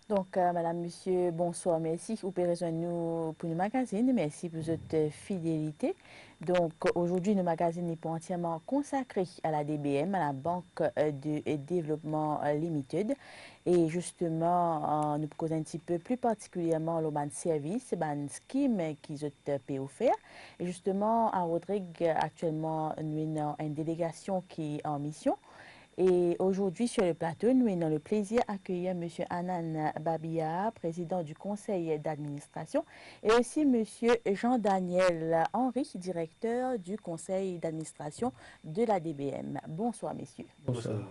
Donc, madame, monsieur, bonsoir, merci. Vous pouvez rejoindre nous pour le magazine. Merci pour votre fidélité. Donc, aujourd'hui, le magazine est pas entièrement consacré à la DBM, à la Banque de Développement Limited. Et justement, nous causons un petit peu plus particulièrement le ban service, ban scheme qui ont pu offert. Et justement, à Rodrigue, actuellement, nous avons une délégation qui est en mission. Et aujourd'hui, sur le plateau, nous avons le plaisir d'accueillir M. Anan Babia, président du conseil d'administration, et aussi M. Jean-Daniel Henry, directeur du conseil d'administration de la DBM. Bonsoir, messieurs. Bonsoir.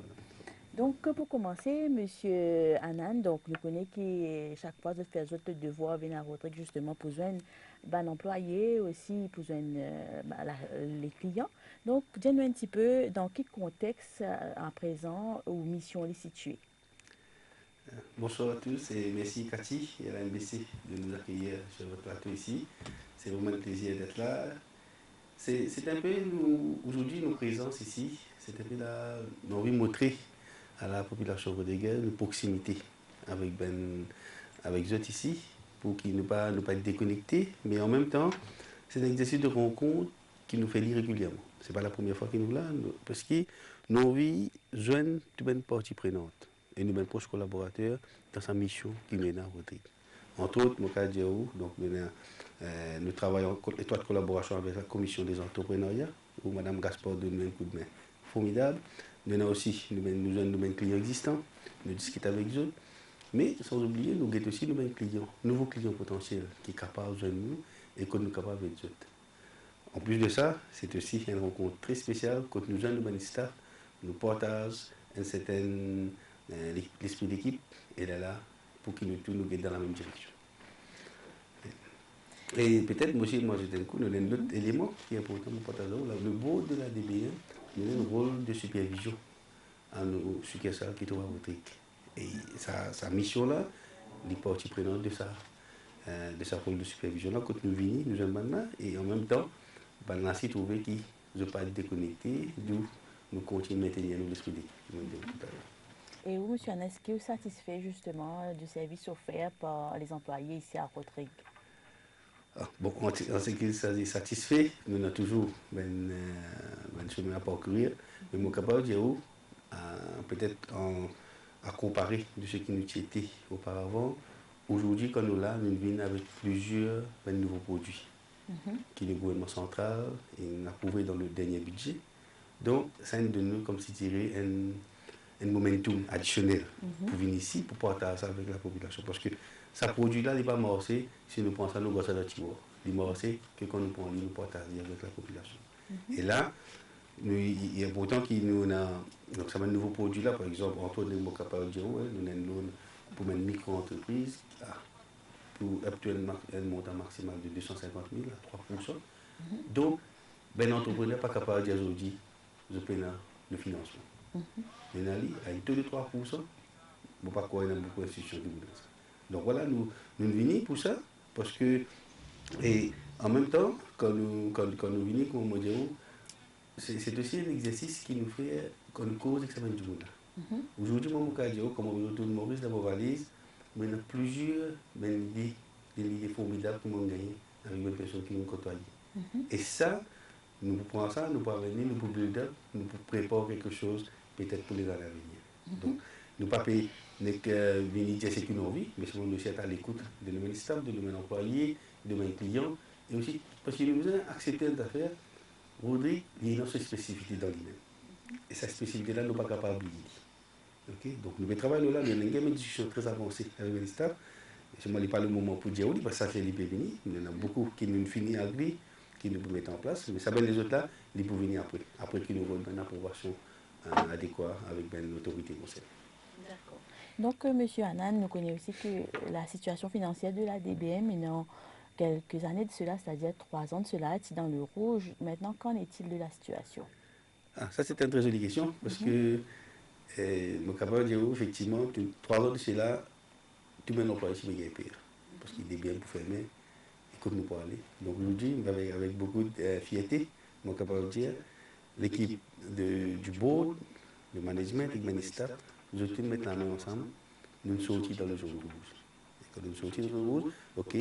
Donc, pour commencer, Monsieur Anan, donc, nous connaissons que chaque fois, de faire votre devoir, venir à votre justement pour joindre l'employé, aussi pour joindre les clients. Donc, dites-nous un petit peu dans quel contexte à présent ou mission est située. Bonsoir à tous et merci Cathy et à la NBC de nous accueillir sur votre plateau ici. C'est vraiment un plaisir d'être là. C'est un peu, aujourd'hui, nos présences ici, c'est un peu là, nous avons montré à la population rodriguaise une proximité avec eux ici, pour qu'ils ne pas être déconnectés, mais en même temps, c'est un exercice de rencontre qui nous fait lire régulièrement. Ce n'est pas la première fois qu'ils nous là, parce que nous avons joindre toute une partie prenante et nous sommes proches collaborateurs dans sa mission qui nous est à Rodrigue. Entre autres, mon cas donc nous travaillons en étroite collaboration avec la commission des entrepreneuriats, où Mme Gaspard donne un coup de main formidable. Nous avons aussi nous clients existants, nous discutons avec eux. Mais sans oublier, nous avons aussi nos clients, nouveaux clients potentiels qui sont capables de nous et que nous sommes capables de eux. En plus de ça, c'est aussi une rencontre très spéciale quand nous jeunes humanistes, nous partageons un certain l'esprit d'équipe et là pour que nous tous nous guidons dans la même direction. Et peut-être, monsieur, moi je un coup, nous avons un autre élément qui est important pour partager. Le board de la DBN, nous avons un rôle de supervision à nos succursales qui trouvent à votre. Et sa mission-là, les parties prenantes de sa rôle de supervision-là, quand nous venons, nous sommes maintenant, et en même temps, ben, on a aussi trouvé qu'ils ne sont pas déconnectés, d'où nous continuons à maintenir l'esprit d'équipe. Et vous, monsieur Anan, est-ce que vous êtes satisfait justement du service offert par les employés ici à Rodrigue? Bon, en ce qui est satisfait, nous avons toujours un chemin à parcourir, mais je suis capable de dire, peut-être à comparer de ce qui nous était auparavant, aujourd'hui, quand nous là, nous venons avec plusieurs nouveaux produits qui le gouvernement central a approuvé dans le dernier budget. Donc, ça nous donne, comme si dirait, un momentum additionnel pour venir ici, pour partager ça avec la population. Parce que ça produit-là, il n'est pas morcé si nous pensons à nos gosses à notre il est morcé que quand nous prenons, nous partager avec la population. Et là, il est important qu'il nous a, donc ça va un nouveau produit là, par exemple, entre autres, nous sommes capables de dire, ouais, nous avons une loan pour une micro-entreprise, pour obtenir un montant maximal de 250 000 à 3%. Donc, un entrepreneur n'est pas capable de dire aujourd'hui, je paie le financement. Maintenant, à un taux de 3%, je ne sais pas quoi, il y a beaucoup d'institutions qui voudront ça. Donc voilà, nous venons pour ça, parce que, et en même temps, quand nous venons, comme on dit, c'est aussi un exercice qui nous fait, qu'on nous cause l'examen du monde. Aujourd'hui, moi, je dis, comme on retourne Maurice dans ma valise, mais il y a plusieurs idées formidables que nous gagné avec les personnes qui nous côtoient. Et ça, nous prenons ça, nous pouvons venir, nous pouvons build up, nous pouvons préparer quelque chose peut-être pour les années à venir. Donc, nous ne pouvons pas venir dire ce que nous envie, mais nous aussi être à l'écoute de nos staff, de nos employés, de nos clients, et aussi parce que nous avons accepté cette affaire, Rodrigue, il y a une spécificité dans lui-même. Et cette spécificité-là, nous ne sommes pas capables d'oublier. Okay? Donc, nous travaillons là, nous avons une discussion très avancée avec les staff. Je ne pas le moment pour dire oui, parce que ça fait l'IP venir. Il y en a beaucoup qui nous finissent avec lui, qui nous mettent en place. Mais ça va les autres là, ils peuvent venir après qu'ils nous donnent une approbation adéquate avec l'autorité conseil. D'accord. Donc, monsieur Anan, nous connaissons aussi que la situation financière de la DBM est dans quelques années de cela, c'est-à-dire 3 ans de cela, est dans le rouge. Maintenant, qu'en est-il de la situation? Ça, c'est une très jolie question, parce que mon capable de dire effectivement, 3 ans de cela, tout le monde employé ici, mais il pire. Parce qu'il est bien pour fermer, écoute nous parler. Donc, je dis, avec beaucoup de fierté, mon capable de dire, l'équipe du board, le management et le ministère, nous tous mettre la main ensemble nous sortis dans le jaune rouge. Et quand nous sortis dans le jaune rouge, ok,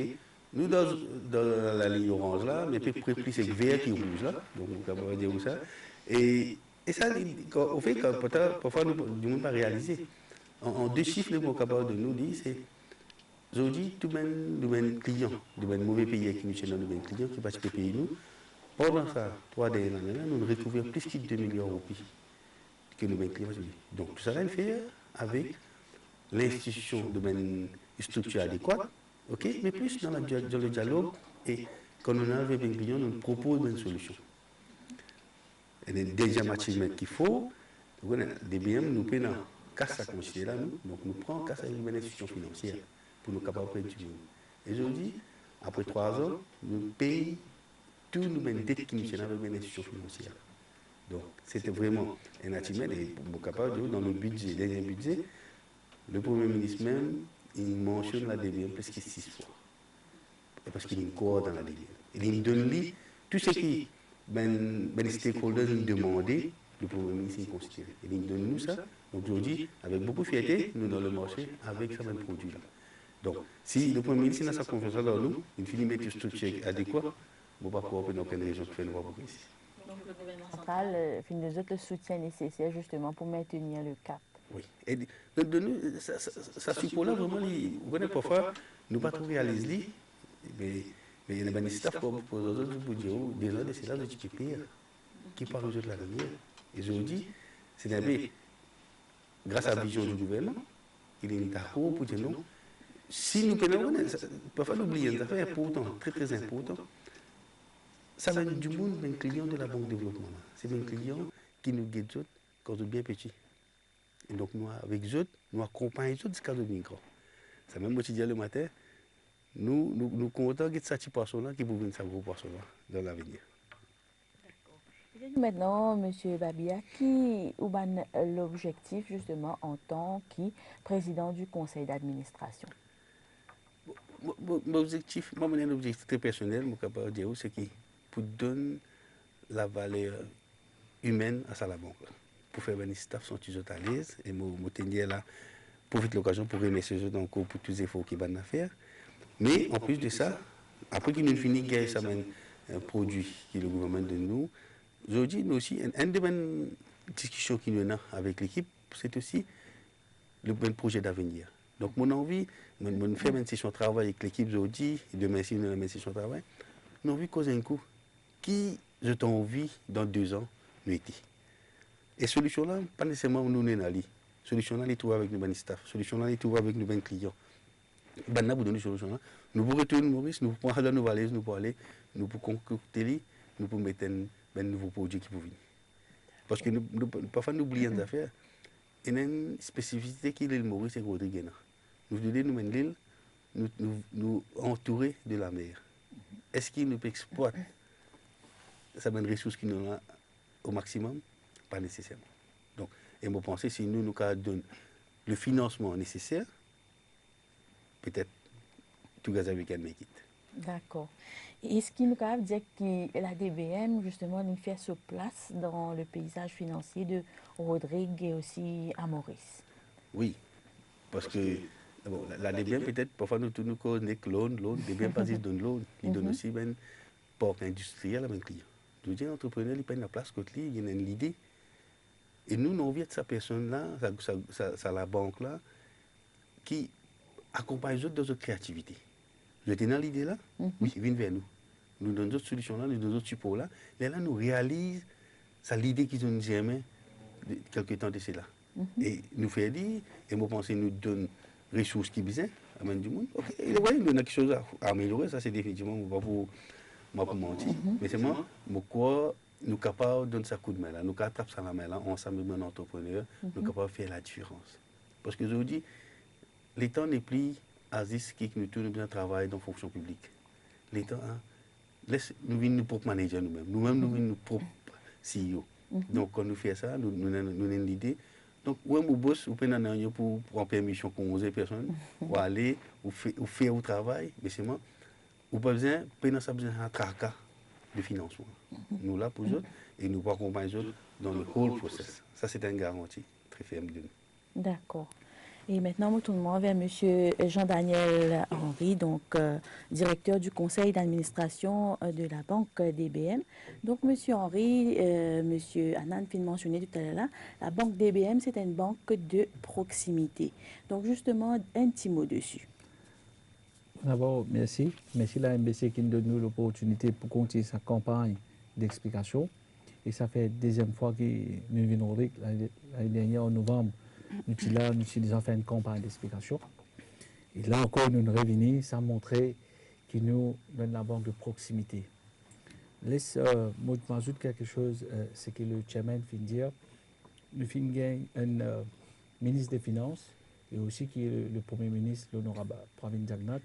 nous dans la ligne orange là, mais plus c'est vert qui rouge là, donc on va dire où ça. Et ça, au fait, parfois, nous ne pas réaliser. En deux chiffres, le mot capable de nous dire, c'est aujourd'hui, tout le même client, le mauvais pays qui nous tient dans le même client, qui va se payer nous. Pendant ça, 3 dernières années, nous recouvrons plus de 2 millions d'euros que nous même clients. Donc, tout ça, il fait avec l'institution de une structure adéquate, ok, mais plus dans le dialogue. Et quand on a avec un client, on propose une solution. Et les deuxième achievement qu'il faut, DBM nous paye casse à considérer nous, donc nous prenons casse avec une institution financière pour nous capables de payer. Et aujourd'hui, après 3 ans, nous payons tous nos dettes qui nous tiennent avec une institution financière. Donc c'était vraiment un achievement et pour capable dans le budget, dernier budget, le Premier ministre même, il mentionne la DBM presque 6 fois. Parce qu'il est encore dans la DBM. Il donne tout ce qui les stakeholders nous demandaient, le Premier ministre il considère. Il donne nous ça. Donc aujourd'hui, avec beaucoup de fierté, nous dans le marché avec ce même produit-là. Donc si le Premier ministre a sa confiance dans nous, il finit de mettre une structure adéquate, on ne va pas pouvoir dans quelle région faire nous voir ici. Donc le gouvernement central fait nous autres le soutien nécessaire justement pour maintenir le cap. Oui. Et de nous, ça suppose là vraiment, vous connaissez parfois, nous pas trop réaliser, mais il y a des staff pour les autres pour dire, déjà, c'est là que tu peux payer, qui parle de la dernière. Et je vous dis, c'est un peu, grâce à la vision du gouvernement, il est d'accord pour dire non. Si nous prenons, parfois nous oublions, ça fait important, très très important. Ça vient du monde, un client de la Banque de développement. C'est un client qui nous guide quand on est bien petit. Et donc, nous, avec eux, nous accompagnons eux jusqu'à devenir grand. C'est même si le matin, nous comptons que cette personne-là qui peut venir sa grosse personne-là dans l'avenir. Maintenant, M. Babia, qui est l'objectif justement en tant que président du conseil d'administration? Mon objectif, moi, mon objectif très personnel, je suis capable de dire, c'est que pour donner la valeur humaine à ça la banque. Pour faire venir staff sont toujours à l'aise et je tenir là profite de l'occasion pour remercier eux encore pour tous les efforts qu'ils vont faire. Mais en plus de ça, après qu'ils nous finissent gagner ça un produit qui est le gouvernement de nous, aujourd'hui nous aussi une des discussions qui nous a avec l'équipe, c'est aussi le projet d'avenir. Donc mon envie, de faire une session de travail avec l'équipe aujourd'hui, et demain si nous avons une session de travail, nous envie de causer un coup qui je t'ai envie dans 2 ans nous était. Et solution-là, pas nécessairement nous n'en allons. Solution-là, les trouver avec nos staff. Solution-là, les trouver avec nos clients. Ben, nous donner solution-là. Nous pouvons retourner Maurice, nous pouvons aller dans nos valises, nous pouvons aller, nous pouvons concocter, nous pouvons mettre un nouveau produit qui peut venir. Parce que parfois, nous oublions des affaires. Il y a une spécificité qui est l'île Maurice et Rodrigue. Nous devons l'île, nous entourer de la mer. Est-ce qu'il nous exploite ça une ressource qui nous a au maximum? Pas nécessairement. Donc, et moi, penser si nous donnons le financement nécessaire, peut-être tout le week-end make it. D'accord. Est-ce qu'il nous capable dire que la DBM, justement, nous fait sa place dans le paysage financier de Rodrigue et aussi à Maurice? Oui, parce que bon, la DBM, peut-être, parfois nous connaissons que l'autre, DBM pas juste donne l'autre, il donne aussi un port industriel à un client. Je veux dire, l'entrepreneur, il prend la place côté lui, il a une idée. Et nous, nous envie de cette personne-là, la banque-là, qui accompagne les autres dans notre créativité. Vous êtes dans l'idée-là? Oui, ils viennent vers nous. Nous donnons d'autres solutions-là, nous donnons d'autres supports-là. Et là, nous réalisons l'idée qu'ils ont jamais quelques temps de cela. Et nous fait dire, et moi, pense nous donne ressources qui besoin, amène du monde. Ok, il y a quelque chose à améliorer, ça c'est définitivement pas pour mentir. Mais c'est moi, quoi, nous sommes capables de donner ça coup de main là, nous sommes capables de ça la main là, ensemble avec un entrepreneur, nous sommes capables de faire la différence. Parce que je vous dis, l'État n'est plus Aziz qui nous tourne bien travail dans la fonction publique. L'État, laisse nous venir nos propres managers nous-mêmes, nous-mêmes nous venir nos propres CEO. Donc quand nous faisons ça, nous avons l'idée. Donc, où est mon boss, ou peut-être pour prendre permission pour 11 personnes, ou aller, ou faire au travail, mais c'est moi, ou pas besoin, peut-être besoin d'un tracas de financement. Nous là pour eux, et nous accompagnons eux dans le whole process. Ça, c'est une garantie très ferme de nous. D'accord. Et maintenant, nous tournons vers Monsieur Jean-Daniel Henry, donc directeur du conseil d'administration de la banque DBM. Donc, Monsieur Henry, Monsieur Anand vient de mentionner tout à l'heure là, la banque DBM, c'est une banque de proximité. Donc, justement, un petit mot dessus. D'abord, merci. Merci la MBC qui nous donne nous l'opportunité pour continuer sa campagne d'explication. Et ça fait deuxième fois que nous venons avec l'année dernière en novembre. Nous avons fait une campagne d'explication. Et là encore, nous revenons, ça montrait que nous avons la banque de proximité. Laisse moi m'ajoute quelque chose, c'est que le chairman vient dire, nous avons un ministre des Finances et aussi qui est le Premier ministre, l'honorable Pravin Jagnnath.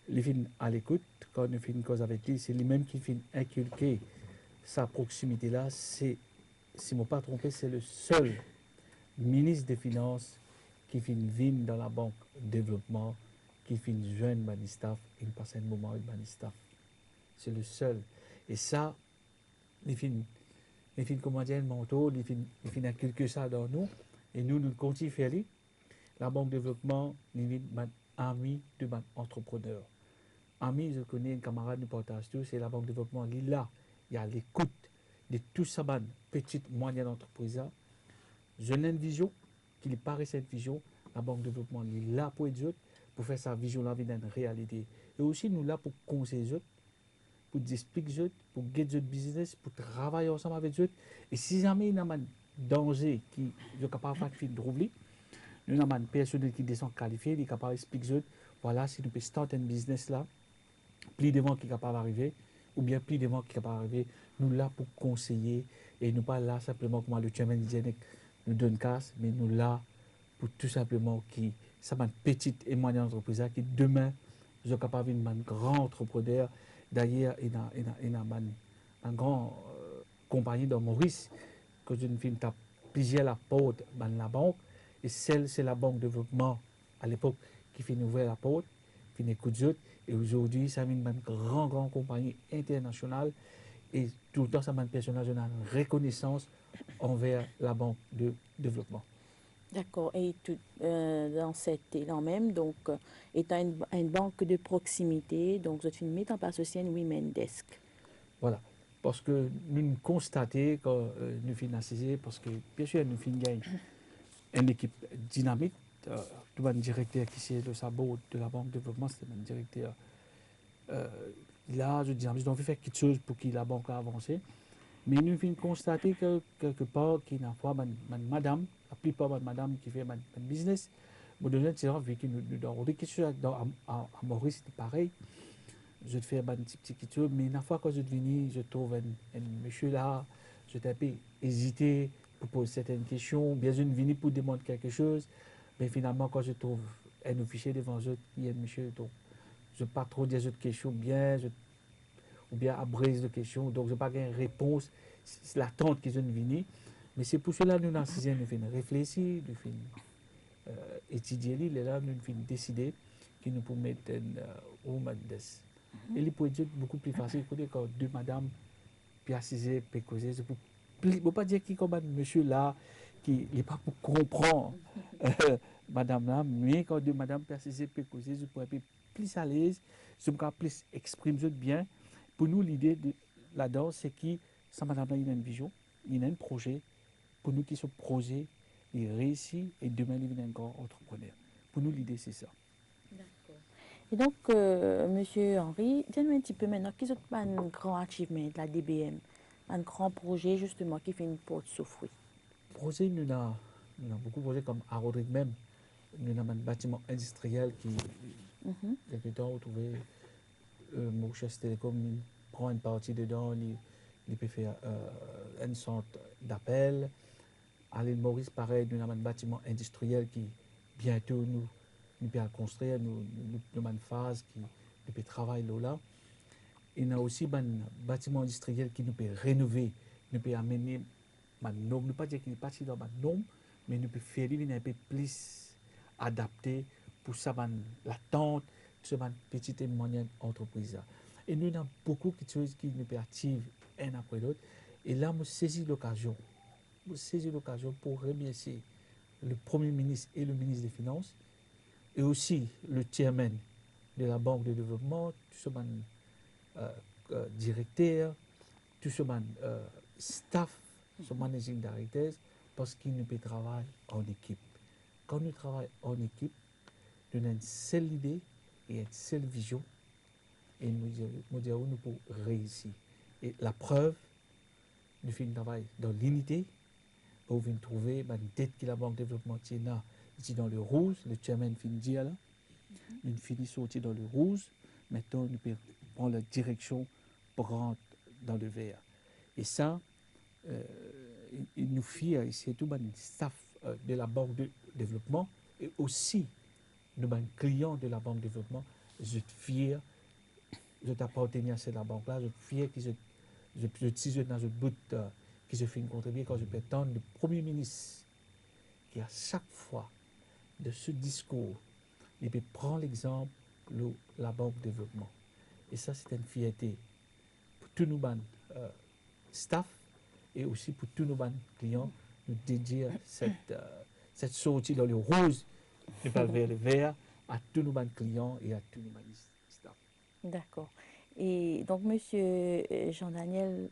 Il fin à l'écoute, quand nous fin une cause avec lui, c'est lui-même qui fin inculquer sa proximité là. C'est, si je ne me pas trompé, c'est le seul ministre des Finances qui fin vine dans la banque de développement, qui fin joindre Manistaf et il passe un moment avec Manistaf. C'est le seul. Et ça, il fin comment dire, un manteau, il fin inculquer ça dans nous. Et nous continuons à faire. La banque de développement, il est un ami de entrepreneur. Ami, je connais un camarade, nous partage tout, c'est la banque de développement. Il est là, il y a l'écoute de tout ça, petite, moyenne entreprise. Je n'ai une vision, qu'il paraît cette vision, la banque de développement est là pour aider pour faire sa vision-là venir une réalité. Et aussi, nous là pour conseiller les autres, pour expliquer les autres, pour guider les business, pour travailler ensemble avec les autres. Et si jamais il y a un danger qui est capable de faire trouver, nous avons une personne qui descend qualifiée, qui est capable d'expliquer aux autres, voilà, si nous pouvons start un business là, plus de ventes qui est capable d'arriver, ou bien plus de ventes qui est capable d'arriver, nous là pour conseiller, et nous pas là simplement comme le chairman disait, nous donne casse, mais nous là pour tout simplement qui, ça va une petite et moyenne entreprise qui demain, je suis capable d'être un grand entrepreneur. D'ailleurs, il y a une grande compagnie de Maurice, que je ne filme plusieurs la porte dans la banque, et celle, c'est la banque de développement à l'époque qui fait ouvrir la porte, qui écoute autres. Et aujourd'hui, ça a une grande compagnie internationale. Et tout le temps, ça m'a un personnage, une reconnaissance envers la banque de développement. D'accord. Et tout, dans cet élan même, donc, étant une banque de proximité, donc, vous avez mis en place aussi une Women Desk. Voilà. Parce que nous constatons quand nous finançons, parce que bien sûr, nous finissons une équipe dynamique. Tout le directeur qui est le sabot de la banque de développement, c'est un directeur. Là, je dis, on veut faire quelque chose pour que la banque a avancé. Mais nous avons constaté que quelque part, qu'il y a madame, la plupart de madame qui fait un business, mais de notre vu que nous avons quelque chose à Maurice, c'est pareil. Je fais un petit quelque chose, mais une fois que je suis venu, je trouve un monsieur là, je t'ai un peu hésité pour poser certaines questions, bien je suis venu pour demander quelque chose, mais finalement, quand je trouve un officier devant eux, il y a un monsieur, donc je ne pas trop dire autres questions bien, ou bien abrise de questions, donc je n'ai pas une réponse, c'est l'attente qui est venue. Mais c'est pour cela que nous, dans le sixième, nous avons réfléchi, nous avons étudié, et là, nous avons décidé que nous pouvons mettre un woman desk. Et les peut être beaucoup plus facile quand deux madames puis assiser, puis causer. Je ne peux pas dire qui comme monsieur là, qui n'est pas pour comprendre madame là, mais quand deux madames puis assiser, puis causer, je pourrais être plus à l'aise, je peux plus exprimer bien. Pour nous, l'idée là-dedans, c'est que ça madame là, il a une vision, il a un projet. Pour nous qui sommes projets, il réussit et demain, il est un grand entrepreneur. Pour nous, l'idée, c'est ça. Et donc, Monsieur Henry, dites-nous un petit peu maintenant, qu'est-ce que un grand achievement de la DBM, un grand projet justement qui fait une porte sous fruit? Projet, nous avons beaucoup de projets comme à Rodrigue même. Nous avons un bâtiment industriel qui, quelque temps, vous trouvez, Mauritius Télécom prend une partie dedans, il peut faire un centre d'appel. À l'île Maurice, pareil, nous avons un bâtiment industriel qui, bientôt, nous peut construire, nous avons une phase qui nous peut travailler là. Il y a aussi un bâtiment industriel qui nous peut rénover, nous peut amener ma norme, ne pas dire qu'il est parti dans ma norme, mais nous peut faire un peu plus adapté pour ça, l'attente de cette petite et moyenne entreprise. Et nous avons beaucoup de choses qui nous peuvent activer un après l'autre. Et là, je saisis l'occasion pour remercier le Premier ministre et le ministre des Finances, et aussi le chairman de la Banque de développement, tout ce directeur, tout ce staff, ce managing directors, parce qu'ils ne peuvent travailler en équipe. Quand nous travaillons en équipe, nous avons une seule idée et une seule vision, et nous disons nous pouvons réussir. Et la preuve, nous faisons un travail dans l'unité, pour venir trouver une dette que la Banque de développement tient ici dans le rouge, le chairman finit dire là, nous finit sortir dans le rouge, maintenant nous pouvons prendre la direction pour rentrer dans le vert. Et ça, il nous fier, c'est tout le staff de la Banque de développement et aussi de clients de la Banque de développement, je suis fier de t'appartenir à cette banque-là, je suis fier que je suis dans ce but qui se fait une contribution quand je peux entendre le Premier ministre qui à chaque fois de ce discours, il peut prendre l'exemple de la Banque de développement. Et ça, c'est une fierté pour tous nos staff et aussi pour tous nos clients, nous dédier cette sortie dans le rose, ne pas vers le vert, à tous nos clients et à tous nos staff. D'accord. Et donc, monsieur Jean-Daniel,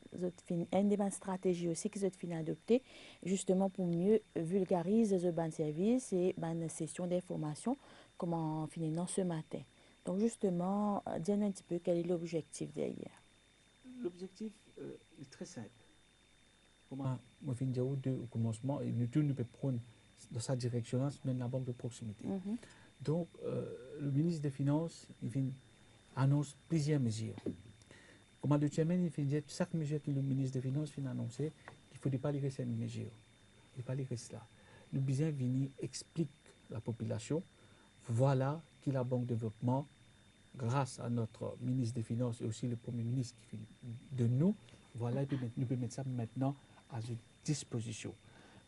une des stratégies aussi que vous avez adoptée, justement pour mieux vulgariser ce ban service et ban session d'information, comment finir ce matin. Donc, justement, dis-nous un petit peu quel est l'objectif derrière. L'objectif est très simple. Comment moi fin dire au commencement et nous pouvons prendre dans sa direction-là, c'est la banque de proximité. Donc, le ministre des Finances, il annonce plusieurs mesures. Comment le chairman, il fait dire chaque mesure que le ministre des Finances vient annoncer, qu'il ne faut pas lire cette mesure. Il ne faut pas lire cela. Nous besoin venir expliquer la population, voilà que la Banque de développement, grâce à notre ministre des Finances et aussi le Premier ministre qui fait de nous, voilà, nous pouvons mettre ça maintenant à notre disposition.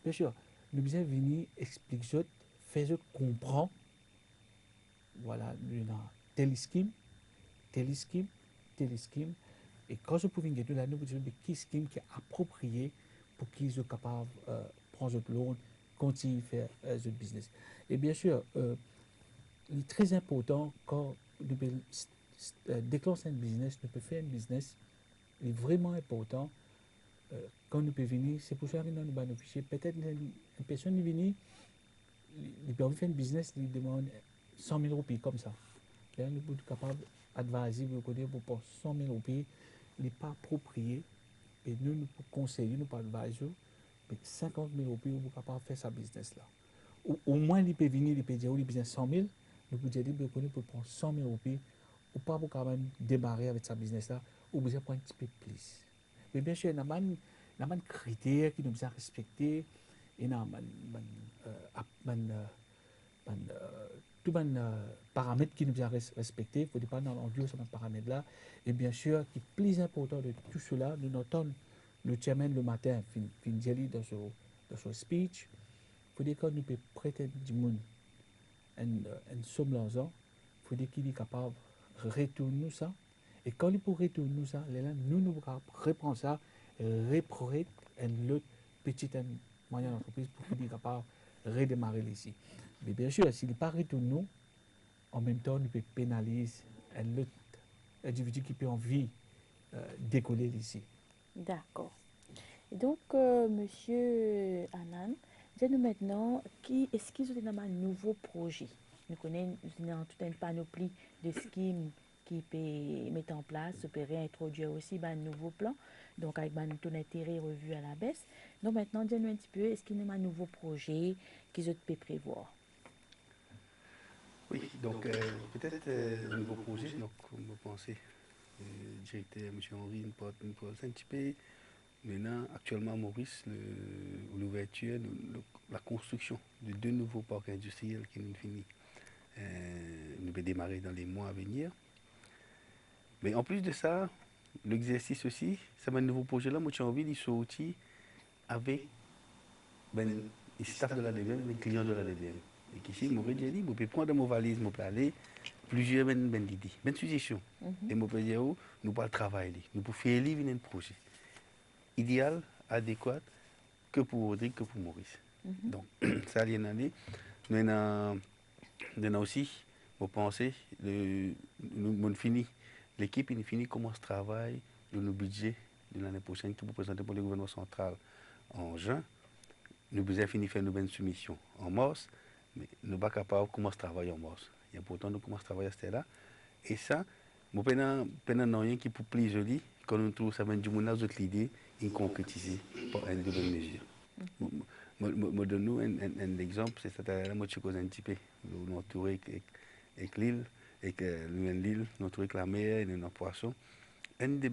Bien sûr, nous besoin venir expliquer, faire comprendre, voilà, nous avons tel scheme, tel scheme, tel scheme. Et quand je pouvais dire là, nous disons quel scheme qui est approprié pour qu'ils soient capables de prendre notre loan, continuer à faire ce business. Et bien sûr, il est très important quand nous déclencher un business, nous pouvons faire un business, il est vraiment important quand nous pouvons venir, c'est pour ça que nous avons nos fichiers. Peut-être une personne qui vient, il peut faire un business, il demande 100 000 roupies comme ça. Là, nous sommes capables d'adviser, pour 100 000 roupies, il n'est pas approprié. Et nous pouvons conseiller, nous pouvons adviser, mais 50 000 roupies, nous sommes capables de faire ce business-là. Au moins, il peut venir, il peut dire, il a besoin de 100 000, nous pouvons dire, pour prendre 100 000 roupies, ou pas pour quand même démarrer avec ce business-là, ou besoin de prendre un petit peu plus. Mais bien sûr, il y a des critères qui nous besoin respecter, il y a tous les paramètres qui nous besoin respecter, il faut pas dans l'enduire sur ces paramètres-là. Et bien sûr, qui est plus important de tout cela, nous entendons le chairman le matin, dans son speech, il faut dire que nous pouvons prêter du monde une somme d'argent, il faut dire qu'il est capable de retourner ça. Et quand il peut retourner ça, nous pouvons reprendre ça, reprendre une autre petite et moyenne entreprise pour qu'il soit capable de redémarrer ici. Mais bien sûr, s'il n'est pas retourné, en même temps, nous pouvons pénaliser un autre individu qui peut envie décoller ici. D'accord. Et donc, monsieur Anan, dites-nous maintenant, est-ce qu'ils ont un nouveau projet? Nous connaissons toute une panoplie de schemes qui peut mettre en place, se peut réintroduire aussi un nouveau plan, donc avec un taux d'intérêt revu à la baisse. Donc maintenant, dites-nous un petit peu, est-ce qu'il y a un nouveau projet qu'ils peuvent prévoir? Oui, donc peut-être un nouveau projet, donc comme vous pensez, le directeur M. Henry nous parle un petit peu. Maintenant, actuellement, Maurice, l'ouverture, la construction de 2 nouveaux parcs industriels qui nous finit. Nous va démarrer dans les mois à venir. Mais en plus de ça, l'exercice aussi, c'est un nouveau projet-là, moi j'ai envie d'y sortir avec les staff de la DBM, les clients de la DBM. Et qu'ici, je dit, je peux prendre mon valise, je peux aller, plusieurs idées, suggestions. Et je peux dire, nous pouvons travailler, nous pouvons faire un projet idéal, adéquat, que pour Audrey, que pour Maurice. Donc, ça, il y en a. Nous avons aussi, vous pensez, nous fini, l'équipe il finit comment se travaille de nos budgets de l'année prochaine qui vous présenter pour le gouvernement central en juin. Nous avons fini de faire une soumission en mars, mais nous ne sommes pas capables de commencer à travailler en mars. Et pourtant, nous commençons à travailler à ce là. Et ça, nous avons rien qui pour plus joli, quand nous trouvons ça, du monde d'autres l'idée, et concrétiser par une nouvelle mesure. Je donne un exemple, c'est ça, moi je cause un petit peu, nous entouré avec l'île, avec l'île, nous entouré avec la mer, et nos poissons. Un des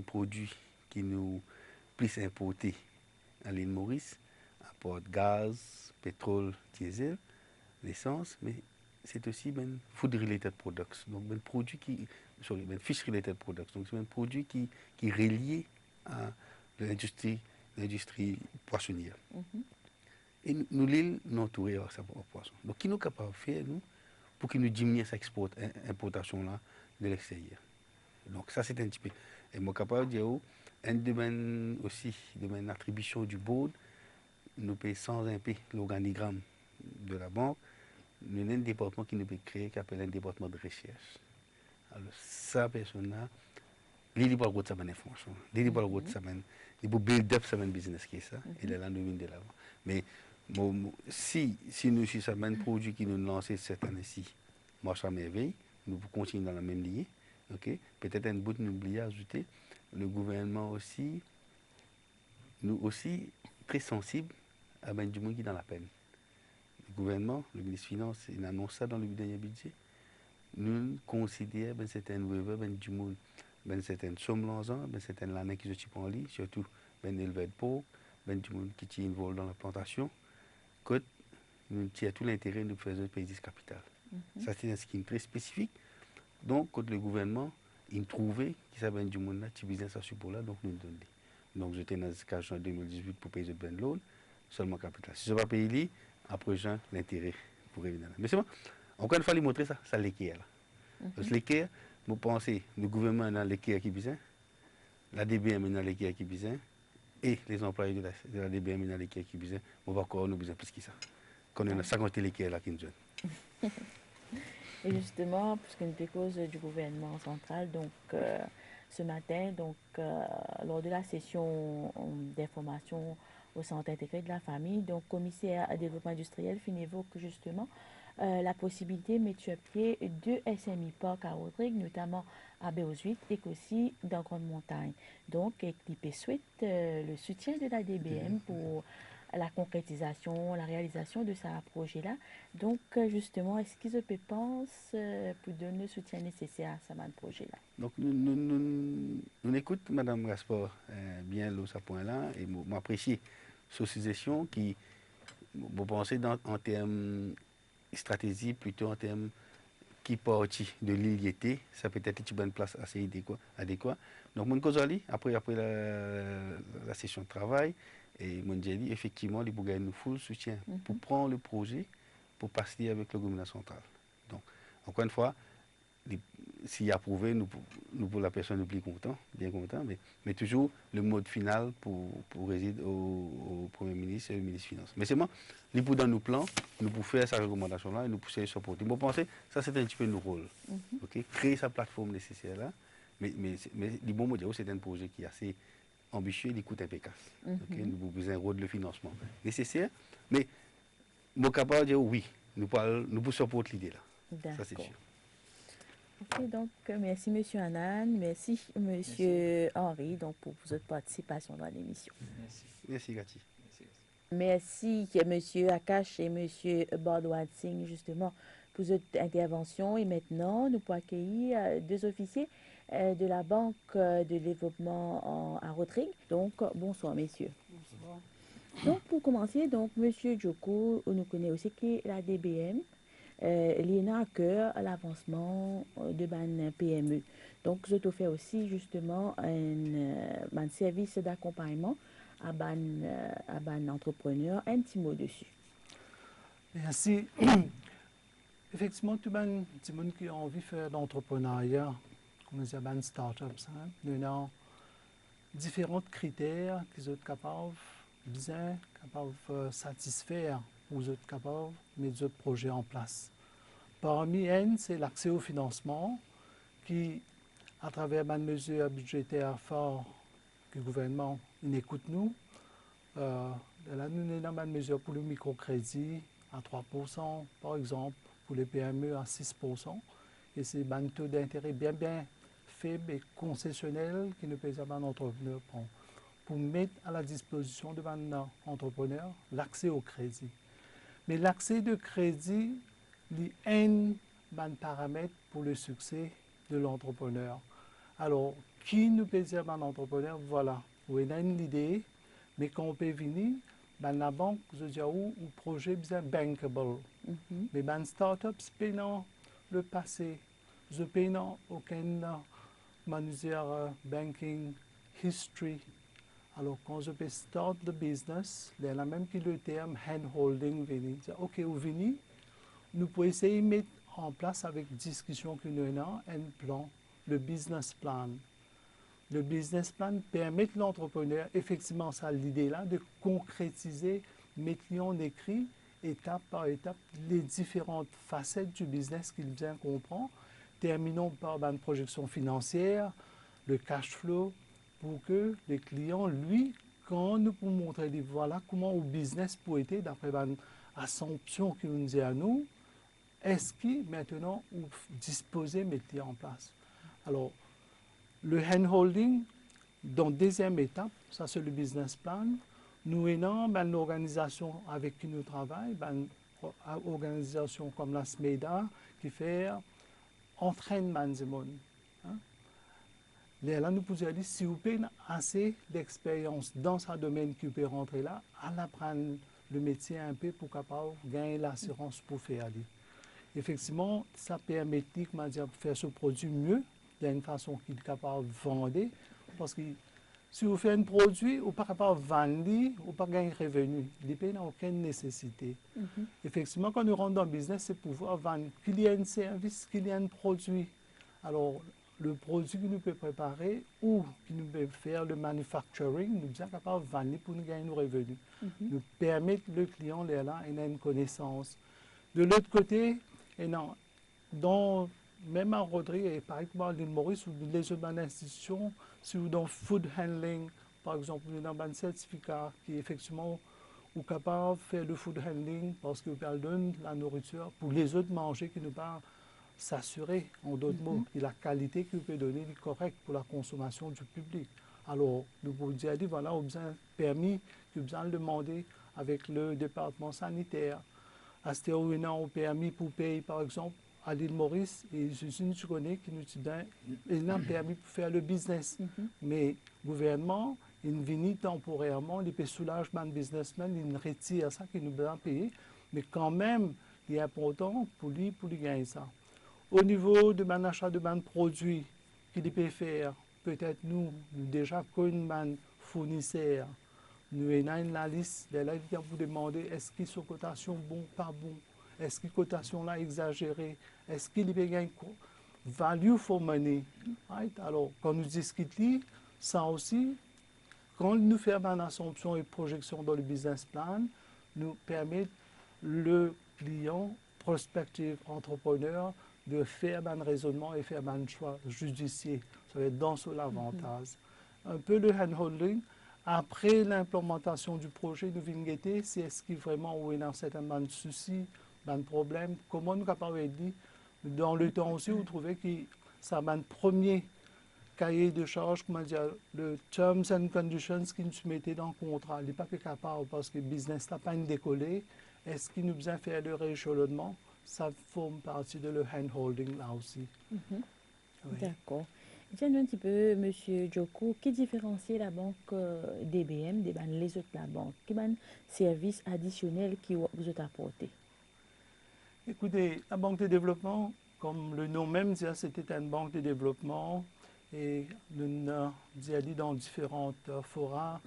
produits qui nous plus importés à l'île Maurice, apporte gaz, pétrole, diesel, l'essence, mais c'est aussi ben food related products, donc ben produit qui, ben fish related products, donc c'est un produit qui est relié à l'industrie poissonnière. Et nous l'île nous entourée par ça poisson. Donc qui nous capable de faire nous pour que nous diminuions cette importation là de l'extérieur. Donc ça c'est un petit peu. Et moi capable de dire un domaine aussi, domaine attribution du board, nous payons sans impôt l'organigramme de la banque. Nous avons un département qui nous peut créer, qui s'appelle un département de recherche. Alors, ça, personne-là, il n'est pas le de sa information. Il n'est pas le de sa il faut build up sa business qui est ça. Il est là, nous de l'avant. Mais si nous sommes un produit qui nous lance cette année-ci, marche à merveille, nous pouvons continuer dans la même ligne. Okay? Peut-être un bout n'oublier à ajouter, le gouvernement aussi, nous aussi, très sensibles à du monde qui est dans la peine. Le gouvernement, le ministre des Finances, il annonce ça dans le dernier budget. Nous considérons que c'est un waiver du monde, c'est une somme l'argent, c'est une l'année qui se tient en lit, surtout un éleveur de porc, du monde qui est involvé dans la plantation. Que nous tirons tout l'intérêt de faire un pays capital. Ça, c'est un scheme très spécifique. Donc, quand le gouvernement, il trouvait qu'il savait du monde qui business à ce support-là, donc nous donnons. Donc, j'étais dans ce cas en 2018 pour payer le loan, seulement capital. Si je ne vais pas payer, après, j'ai l'intérêt pour revenir là. Mais c'est bon. Encore une fois, il montrer ça, ça l'équerre là. Parce que l'équerre, vous pensez, le gouvernement dans l'équerre qui besoin, la DBM dans l'équerre qui besoin, et les employés de la DBM dans l'équerre qui besoin, on va encore nous besoin plus que ça. Quand on a 50 l'équerre là qui nous donne. Et justement, puisqu'une des causes du gouvernement central, donc ce matin, donc lors de la session d'information au centre intégré de la famille, donc commissaire à développement industriel évoque justement la possibilité de mettre sur pied deux SMI parcs à Rodrigue, notamment à Béosuite et aussi dans Grande Montagne. Donc, Eclipé souhaite le soutien de la DBM pour la concrétisation, la réalisation de ce projet-là. Donc, justement, est-ce qu'ils pensent pour donner le soutien nécessaire à ce projet-là? Donc, nous écoutons Mme Gaspard bien ce point-là et m'apprécier cette suggestion qui, vous pensez en termes stratégie, plutôt en termes qui partit de l'île, ça peut être une bonne place assez adéquate. Donc, mon causali, après la session de travail, et mon dit effectivement, il faut gagner nous full soutien pour prendre le projet, pour passer avec le gouvernement central. Donc, encore une fois, s'il approuvé, nous pour la personne nous plus content, bien content, mais toujours le mode final pour résider au Premier ministre et au ministre des Finances. Mais c'est moi, les pour dans nos plans, nous pour faire cette recommandation-là et nous pousser supporter. Bon, pensez, ça c'est un petit peu notre rôle. Okay? Créer sa plateforme nécessaire là, mais les bons mots, c'est un projet qui est assez ambitieux, il coûte impeccable. Okay? Nous avons besoin de le financement nécessaire, mais mon capable de dire oui, nous pouvons supporter l'idée là. Ça c'est sûr. Ok, donc merci Monsieur Anan, merci Monsieur Henri donc, pour votre participation dans l'émission. Merci. Merci Gati. Merci Monsieur Akash et Monsieur Bardwad Singh justement pour votre intervention. Et maintenant, nous pouvons accueillir deux officiers de la Banque de développement à Rodrigue. Donc, bonsoir messieurs. Bonsoir. Donc, pour commencer, donc Monsieur Djoko, nous connaissons aussi qui est la DBM. Il y a à cœur l'avancement de ban PME. Donc, je te fais aussi justement un service d'accompagnement à ban entrepreneur, un petit mot dessus. Merci. Effectivement, tout le monde qui a envie de faire l'entrepreneuriat, comme les ban startups, nous avons différents critères qui sont capables, bien capables de satisfaire aux autres capables de mettre d'autres projets en place. Parmi elles, c'est l'accès au financement qui, à travers une mesure budgétaire forte que le gouvernement écoute nous, là, nous avons une mesure pour le microcrédit à 3%, par exemple, pour les PME à 6%. Et c'est un taux d'intérêt bien faible et concessionnel qui ne peut pas un entrepreneur prendre pour mettre à la disposition de un entrepreneur l'accès au crédit. Mais l'accès de crédit, il y a un paramètre pour le succès de l'entrepreneur. Alors, qui nous peut dire un entrepreneur, voilà, vous avez une idée, mais quand on peut venir, la banque, je dis, ou projet bien bankable. Mais les startups, c'est pas le passé. Je n'ai pas aucune banking history. Alors, quand je peux start the business, il y a même qui le terme hand-holding venu. OK, vous venez, nous pouvons essayer de mettre en place avec discussion que nous avons un plan, le business plan. Le business plan permet à l'entrepreneur, effectivement, ça l'idée là, de concrétiser, mettre en écrit, étape par étape, les différentes facettes du business qu'il bien comprend. Terminons par une projection financière, le cash flow, pour que les clients, lui, quand nous pouvons montrer, voilà comment le business peut être, d'après l'assumption qu'il nous dit à nous, est-ce qu'il maintenant vous disposez de mettre en place. Alors, le hand-holding, dans la deuxième étape, ça c'est le business plan, nous avons une organisation avec qui nous travaillons, une organisation comme la SMEDA qui fait entraînement du monde. Là, nous pouvons dire, si vous avez assez d'expérience dans ce domaine qui peut rentrer là, à apprendre le métier un peu pour capable gagner l'assurance pour faire aller. Effectivement, ça permet de faire ce produit mieux, d'une façon qu'il est capable de vendre. Parce que si vous faites un produit, vous n'êtes pas capable de vendre, vous n'avez pas gagner revenu. Il n'y a aucune nécessité. Effectivement, quand nous rentrons dans le business, c'est pouvoir vendre qu'il y ait un service, qu'il y ait un produit. Alors, le produit que nous pouvons préparer ou que nous pouvons faire le manufacturing, nous sommes capables de vendre pour nous gagner nos revenus. Nous permettre le client là, il a une connaissance. De l'autre côté, même à Rodrigue et par exemple à l'île Maurice ou les autres institutions, si vous dans food handling, par exemple, nous avons un certificat qui effectivement est capable de faire le food handling parce que vous donne la nourriture pour les autres manger qui ne pas s'assurer, en d'autres mots, que la qualité que vous pouvez donner est correcte pour la consommation du public. Alors, nous pouvons dire, voilà, on a besoin de permis, que vous besoin de demander avec le département sanitaire. À ce moment on a un permis pour payer, par exemple, à l'île Maurice, et je connais qui nous dit, il a un permis pour faire le business. Mais le gouvernement, il vient temporairement, il peut soulager le businessman, il retire ça qu'il nous doit payer, mais quand même, il est important pour lui gagner ça. Au niveau de mon achat de mon produit qu'il peut faire, peut-être nous déjà connaissons un fournisseur, nous avons la liste, là, il vous demander est-ce qu'ils sont cotation bon, pas bon, est-ce que cotation là exagérée, est-ce qu'il peut gagner value for money. Right? Alors, quand nous discutons, ça aussi, quand nous faisons une assumption et projection dans le business plan, nous permet le client, prospective entrepreneur, de faire un raisonnement et faire un choix judiciaire. Ça va être dans l'avantage. Un peu le hand-holding. Après l'implémentation du projet, nous venons guetter si est-ce qu'il vraiment ou il y a un certain souci, un problème, comment nous sommes capables de dire. Dans le temps aussi, vous trouvez que ça va un premier cahier de charge, comment dire, le terms and conditions qui nous mettaient dans le contrat. Il n'est pas capable parce que le business n'a pas décollé. Est-ce qu'il nous besoin de faire le rééchelonnement? Ça forme partie de le hand-holding là aussi. Oui. D'accord. Dites-nous un petit peu, M. Djoko, qui différencie la banque DBM des les autres la banque? Quels sont les services additionnels qui vous ont apporté? Écoutez, la banque de développement, comme le nom même dit, c'était une banque de développement et nous avons dit dans différents forats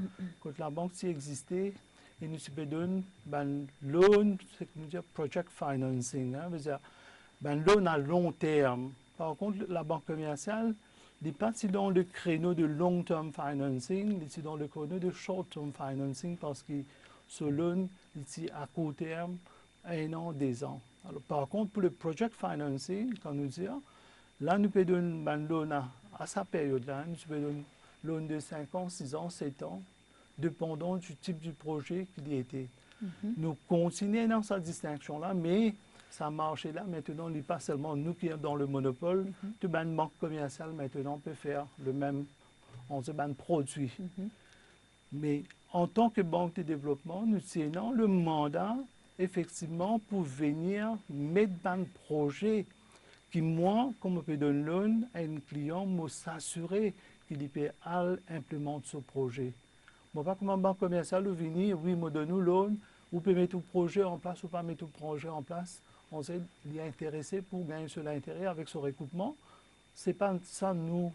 que la banque s'y existait et nous avons donné un loan, c'est que nous disons project financing, c'est-à-dire un loan à long terme. Par contre, la banque commerciale n'est pas si dans le créneau de long-term financing, mais si dans le créneau de short-term financing parce que sur loan ici à court terme, 1 an, 2 ans. Alors, par contre, pour le project financing, quand nous disons, là, nous pouvons donner un loan à sa période-là, nous pouvons donner un loan de 5 ans, 6 ans, 7 ans, dépendant du type du projet qu'il y était. Nous continuons dans cette distinction-là, mais ça marche là. Maintenant, il n'est pas seulement nous qui sommes dans le monopole. Toute une banque commerciale maintenant peut faire le même produit. Mais en tant que banque de développement, nous tenons le mandat, effectivement, pour venir mettre un projet qui, moi, comme on peut donner loan à un client, me s'assurer qu'il peut implémenter ce projet. Moi, pas comme une banque commerciale, venir, oui, me donne loan, ou peut mettre tout projet en place ou pas mettre tout projet en place. On sait qu'il est intéressé pour gagner sur l'intérêt avec ce recoupement. Ce n'est pas ça, nous,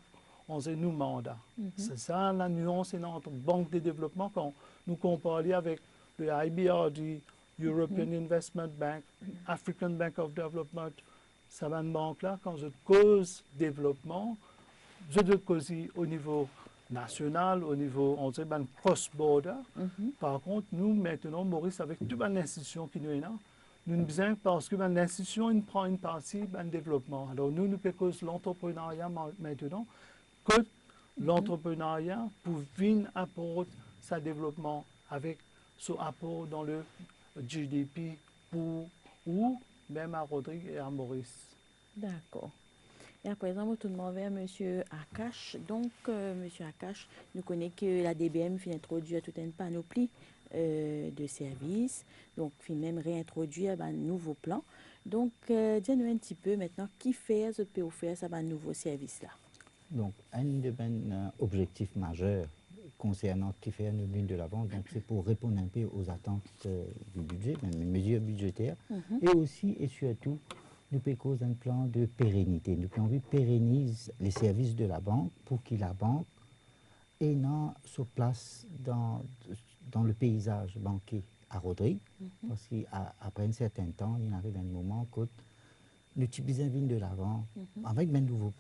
on sait nous mandat. C'est ça la nuance dans notre banque de développement quand nous comparons avec le IBRD, European Investment Bank, African Bank of Development. Ça va une banque-là, quand je cause développement, je dois causer au niveau national, au niveau, on sait, cross-border. Par contre, nous, maintenant, Maurice, avec toute l'institution qui nous est là, nous avons besoin, parce que l'institution prend une partie du développement. Alors, nous faisons l'entrepreneuriat maintenant, que l'entrepreneuriat pour venir apporter sa développement avec son apport dans le GDP pour, ou même à Rodrigue et à Maurice. D'accord. Et à présent, nous tournons vers M. Akash. Donc, M. Akash, nous connaissons que la DBM finit d'introduire toute une panoplie de services. Donc, finit même réintroduire un nouveau plan. Donc, dis-nous un petit peu maintenant, qui fait ce peut offrir ça, un nouveau service-là? Donc, un des objectifs majeurs concernant qui fait une ligne de l'avant, donc c'est pour répondre un peu aux attentes du budget, même une mesure budgétaire, et aussi et surtout nous pécons un plan de pérennité. Nous avons envie pérenniser les services de la banque pour que la banque ait sa place dans le paysage banquier à Rodrigue, parce qu'après un certain temps, il arrive un moment où nous utilisons une ligne de l'avant avec de nouveaux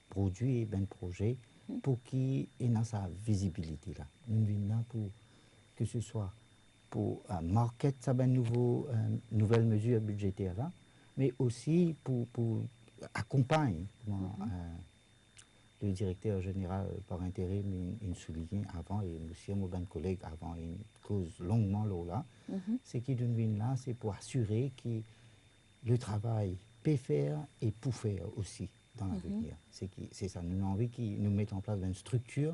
produits et de projets pour qu'il ait sa visibilité là. Nous venons pour que ce soit pour market ça nouvelle mesure budgétaire là, mais aussi pour accompagner le directeur général par intérim il soulignait avant et monsieur mon collègue avant une cause longuement là, c'est qu'il d'une là c'est pour assurer que le travail peut faire et pour faire aussi dans l'avenir. C'est ça, nous avons envie qu'ils nous mettent en place une structure,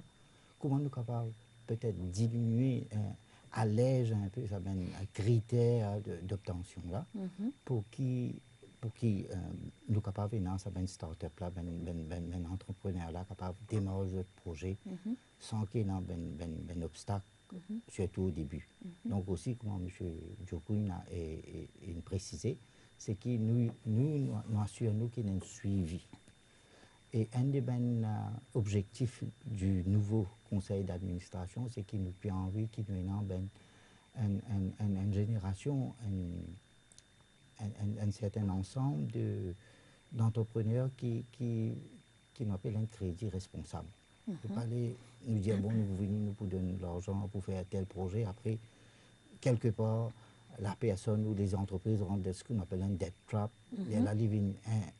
comment nous sommes capables peut-être diminuer, alléger un peu ça, un critère d'obtention là, pour qu'ils nous capables dans ça, une start-up là, un entrepreneur là, capable de démarrer le projet sans qu'il y ait un obstacle, surtout au début. Donc aussi, comme M. Djokoun a précisé, c'est que nous assurons qu'il y a un suivi. Et un des objectifs du nouveau conseil d'administration, c'est qu'il nous a envie qu'il nous ait une génération, un certain ensemble d'entrepreneurs qui nous appellent un crédit responsable. Il ne faut pas aller nous dire, bon, nous venez nous pour donner de l'argent pour faire tel projet, après, quelque part, la personne ou les entreprises rentrent dans ce qu'on appelle un debt trap, et la living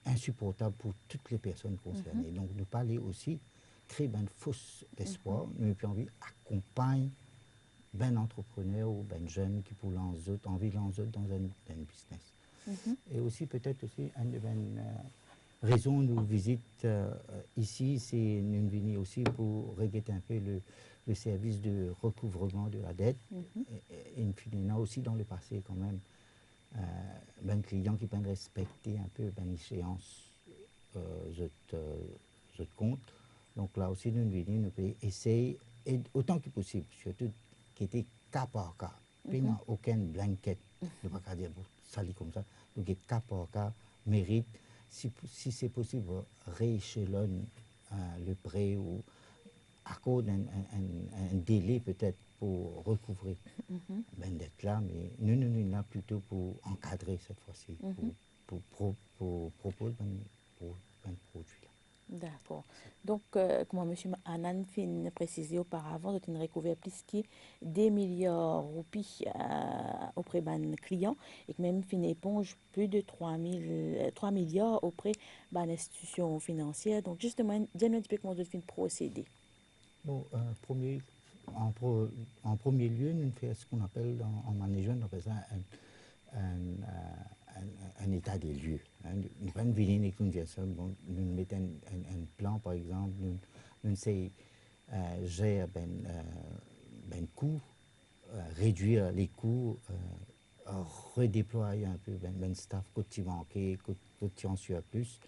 insupportable pour toutes les personnes concernées. Donc, nous parler aussi, créer une fausse espoir, nous avons envie d'accompagner un entrepreneur ou un jeune qui pour envie de lancer dans un business. Et aussi, peut-être aussi, une raison de nous visite ici, c'est nous venir aussi pour regretter un peu le service de recouvrement de la dette. Et il y a aussi dans le passé quand même un client qui peut respecter un peu une échéance de compte. Donc là aussi, nous venons, nous pouvons essayer, et autant que possible, surtout qui était cas par cas. Il n'y a aucune blanquette, je ne vais pas dire ça comme ça. Donc cas par cas mérite, si c'est possible, rééchelonner le prêt ou accorder un délai peut-être pour recouvrer dette là, mais nous sommes là plutôt pour encadrer cette fois-ci, pour proposer un produit là. D'accord. Donc, comme M. Anan fin précisé auparavant, vous avez recouvert plus que 2 milliards de roupies auprès de nos clients et que même fin éponge plus de 3 milliards auprès de institutions financières. Donc, justement, dis-nous un petit peu comment vous avez procéder. Bon, en premier lieu, nous faisons ce qu'on appelle en management, on appelle ça un état des lieux. Hein. Nous ne pouvons pas venir et nous dire ça. Bon, nous mettons un plan, par exemple, nous essayons gérer coûts, réduire les coûts, redéployer un peu staff côté manqué, côté en surplus.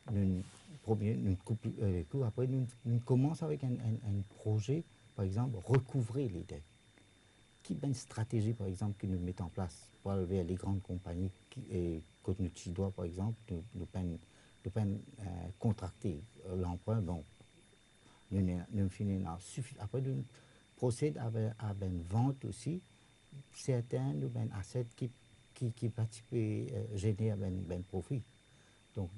Nous coupons les coûts. Après, nous commençons avec un projet, par exemple, recouvrer les dettes. Qui est une stratégie, par exemple, que nous mettons en place pour aller les grandes compagnies et quand nous doit, par exemple, nous pouvons contracter l'emprunt. Bon, nous finissons suffisant. Après, nous procédons à une vente aussi. Certains nous assets qui participent générer un profit. Donc,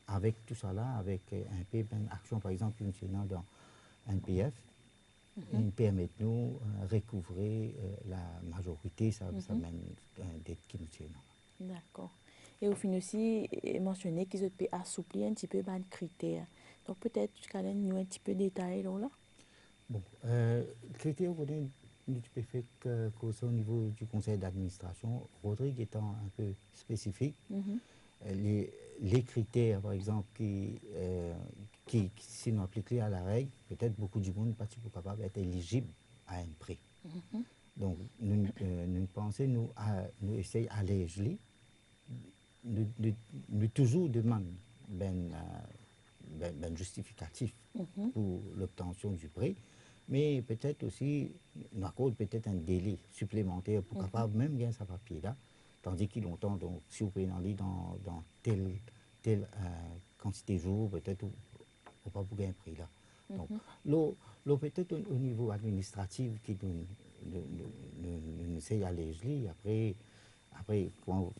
avec tout ça là, avec un peu d'action, par exemple, dans un PF, il permet de nous recouvrer la majorité, ça mène dette qui nous tient. D'accord. Et au final aussi, mentionner qu'ils ont pu assouplir un petit peu les critères. Donc, peut-être, tu peux nous un petit peu détailler là. Bon, critères, nous peux faire qu'au niveau du conseil d'administration, Rodrigue étant un peu spécifique, les critères, par exemple, qui si nous appliquons à la règle, peut-être beaucoup du monde pas capable d'être éligible à un prêt. Donc, nous pensons, nous essayons d'alléger, nous toujours demandons ben justificatif pour l'obtention du prêt, mais peut-être aussi, nous accorde peut-être un délai supplémentaire pour capable même gagner sa papier là, tandis qu'il longtemps, donc si vous pouvez aller dans telle quantité de jours, peut-être on ne pas vous gagner un prix là. Donc, là peut-être au niveau administratif qui nous essaye d'alléger, après quand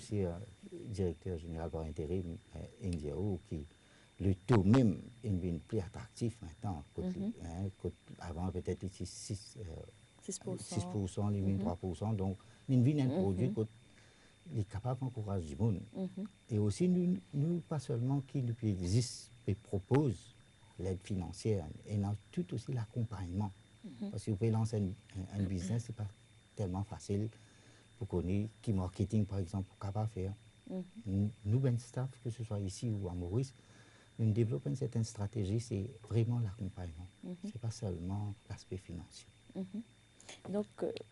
c'est directeur général par intérim Indiao qui le taux même est plus attractif maintenant. Avant peut-être ici 6%, limite 3%. Donc, nous avons un produit qui est capable d'encourager du monde. Et aussi, nous, pas seulement qui nous existe et propose l'aide financière, et nous tout aussi l'accompagnement. Parce que vous pouvez lancer un business, ce n'est pas tellement facile pour connaître qui marketing, par exemple, pour capable faire. Nous, ben staff, que ce soit ici ou à Maurice, nous développons une certaine stratégie, c'est vraiment l'accompagnement. Ce n'est pas seulement l'aspect financier. Donc,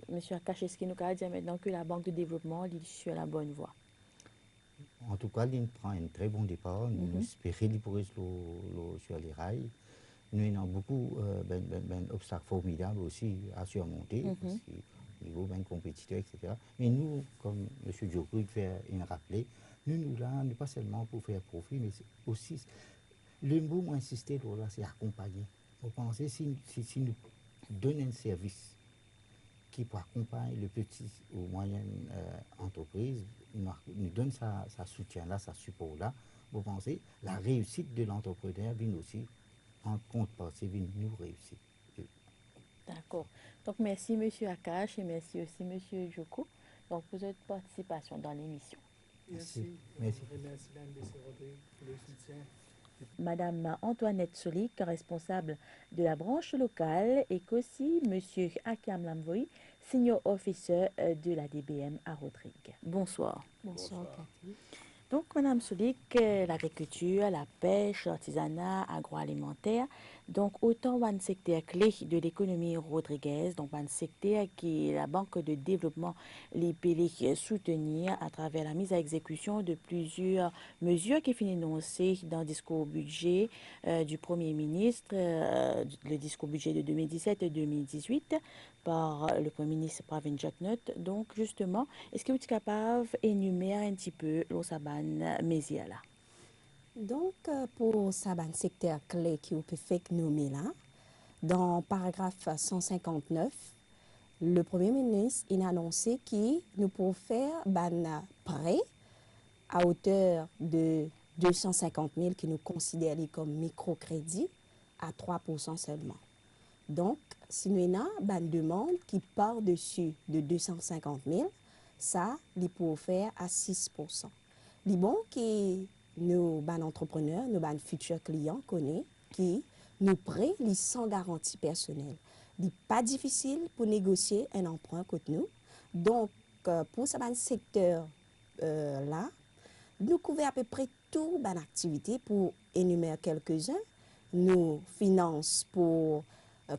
M. Akash, est-ce qu'il nous a dit maintenant que la Banque de développement est sur la bonne voie? En tout cas, il prend un très bon départ. Nous espérons qu'il sur les rails. Nous avons beaucoup d'obstacles formidables aussi à surmonter, parce que au niveau ben compétiteur, etc. Mais nous, comme M. Djokovic fait rappeler, nous là, pas seulement pour faire profit, mais aussi, le mot insister là, c'est accompagner. Vous pensez, si nous donnons un service qui peut accompagner le petit ou moyenne entreprise, nous donne sa soutien-là, sa support-là, vous pensez, la réussite de l'entrepreneur vient aussi en contrepartie, vient nous réussir. D'accord. Donc, merci M. Akash et merci aussi M. Djoko pour votre participation dans l'émission. Merci. Merci. Merci pour le soutien. Madame Antoinette Solik, responsable de la branche locale, et qu'aussi Monsieur Akiam Lamvoy, senior officer de la DBM à Rodrigue. Bonsoir. Bonsoir, Cathy. Donc, Madame Solik, l'agriculture, la pêche, l'artisanat, agroalimentaire, donc autant un secteur clé de l'économie rodriguaise, donc un secteur qui la Banque de développement les pays soutenir à travers la mise à exécution de plusieurs mesures qui finissent énoncées dans le discours budget du Premier ministre, le discours budget de 2017 et 2018 par le Premier ministre Pravin Jagnaut. Donc, justement, est-ce que vous êtes capable d'énumérer un petit peu l'Osaban Mésia là? Donc, pour Saban secteur clé qui vous peut faire nommer là, dans le paragraphe 159, le Premier ministre a annoncé qu'il nous pouvons faire un prêt à hauteur de 250 000 qui nous considèrent comme microcrédit à 3% seulement. Donc, si nous avons une demande qui part dessus de 250 000, ça, il peut faire à 6%. Les bon qui nos entrepreneurs, nos futurs clients connaissent, qui nous prêtent les sans garantie personnelle. Il n'est pas difficile pour négocier un emprunt contre nous. Donc, pour ce secteur là, nous couvrons à peu près toute bonne activité pour énumérer quelques-uns. Nous finançons pour